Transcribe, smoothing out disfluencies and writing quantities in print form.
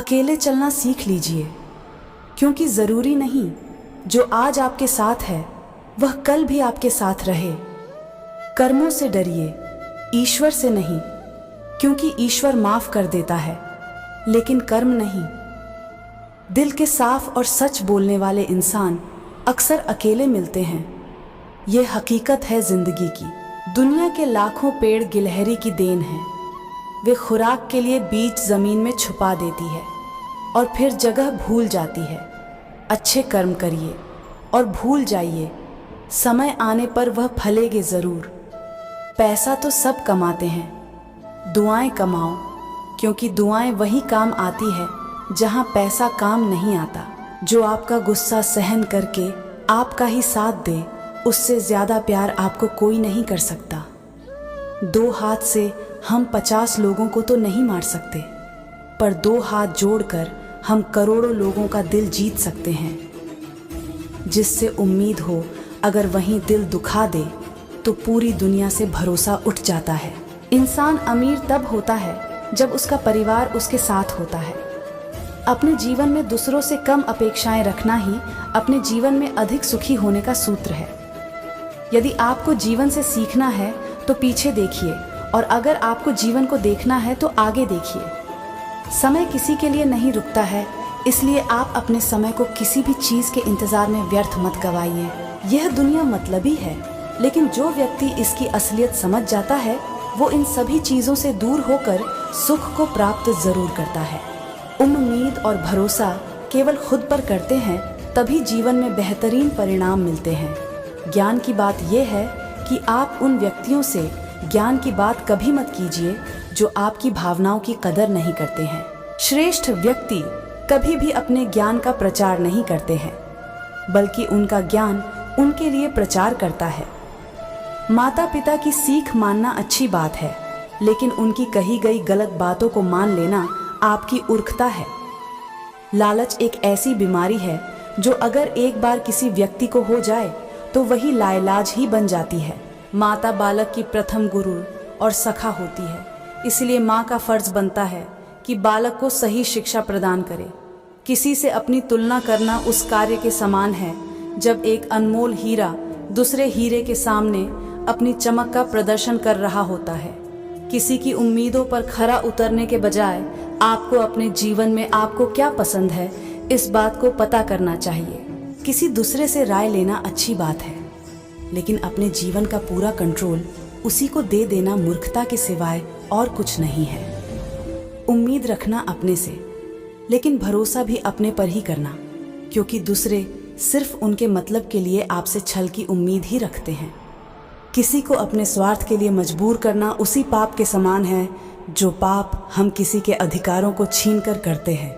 अकेले चलना सीख लीजिए, क्योंकि ज़रूरी नहीं जो आज आपके साथ है वह कल भी आपके साथ रहे। कर्मों से डरिए, ईश्वर से नहीं, क्योंकि ईश्वर माफ कर देता है लेकिन कर्म नहीं। दिल के साफ और सच बोलने वाले इंसान अक्सर अकेले मिलते हैं। ये हकीकत है जिंदगी की। दुनिया के लाखों पेड़ गिलहरी की देन है। वे खुराक के लिए बीज जमीन में छुपा देती है और फिर जगह भूल जाती है। अच्छे कर्म करिए और भूल जाइए, समय आने पर वह फलेंगे ज़रूर। पैसा तो सब कमाते हैं, दुआएं कमाओ, क्योंकि दुआएं वही काम आती है जहां पैसा काम नहीं आता। जो आपका गुस्सा सहन करके आपका ही साथ दे, उससे ज़्यादा प्यार आपको कोई नहीं कर सकता। 2 हाथ से हम 50 लोगों को तो नहीं मार सकते, पर 2 हाथ जोड़कर हम करोड़ों लोगों का दिल जीत सकते हैं। जिससे उम्मीद हो अगर वहीं दिल दुखा दे तो पूरी दुनिया से भरोसा उठ जाता है। इंसान अमीर तब होता है जब उसका परिवार उसके साथ होता है। अपने जीवन में दूसरों से कम अपेक्षाएं रखना ही अपने जीवन में अधिक सुखी होने का सूत्र है। यदि आपको जीवन से सीखना है तो पीछे देखिए, और अगर आपको जीवन को देखना है तो आगे देखिए। समय किसी के लिए नहीं रुकता है, इसलिए आप अपने समय को किसी भी चीज़ के इंतज़ार में व्यर्थ मत गवाइए। यह दुनिया मतलबी है, लेकिन जो व्यक्ति इसकी असलियत समझ जाता है वो इन सभी चीज़ों से दूर होकर सुख को प्राप्त ज़रूर करता है। उम्मीद और भरोसा केवल खुद पर करते हैं तभी जीवन में बेहतरीन परिणाम मिलते हैं। ज्ञान की बात यह है कि आप उन व्यक्तियों से ज्ञान की बात कभी मत कीजिए जो आपकी भावनाओं की कदर नहीं करते हैं। श्रेष्ठ व्यक्ति कभी भी अपने ज्ञान का प्रचार नहीं करते हैं, बल्कि उनका ज्ञान उनके लिए प्रचार करता है। माता पिता की सीख मानना अच्छी बात है, लेकिन उनकी कही गई गलत बातों को मान लेना आपकी मूर्खता है। लालच एक ऐसी बीमारी है जो अगर एक बार किसी व्यक्ति को हो जाए तो वही लाइलाज ही बन जाती है। माता बालक की प्रथम गुरु और सखा होती है, इसलिए माँ का फर्ज बनता है कि बालक को सही शिक्षा प्रदान करे। किसी से अपनी तुलना करना उस कार्य के समान है जब एक अनमोल हीरा दूसरे हीरे के सामने अपनी चमक का प्रदर्शन कर रहा होता है। किसी की उम्मीदों पर खरा उतरने के बजाय आपको अपने जीवन में आपको क्या पसंद है इस बात को पता करना चाहिए। किसी दूसरे से राय लेना अच्छी बात है, लेकिन अपने जीवन का पूरा कंट्रोल उसी को दे देना मूर्खता के सिवाय और कुछ नहीं है। उम्मीद रखना अपने से, लेकिन भरोसा भी अपने पर ही करना, क्योंकि दूसरे सिर्फ उनके मतलब के लिए आपसे छल की उम्मीद ही रखते हैं। किसी को अपने स्वार्थ के लिए मजबूर करना उसी पाप के समान है जो पाप हम किसी के अधिकारों को छीनकर करते हैं।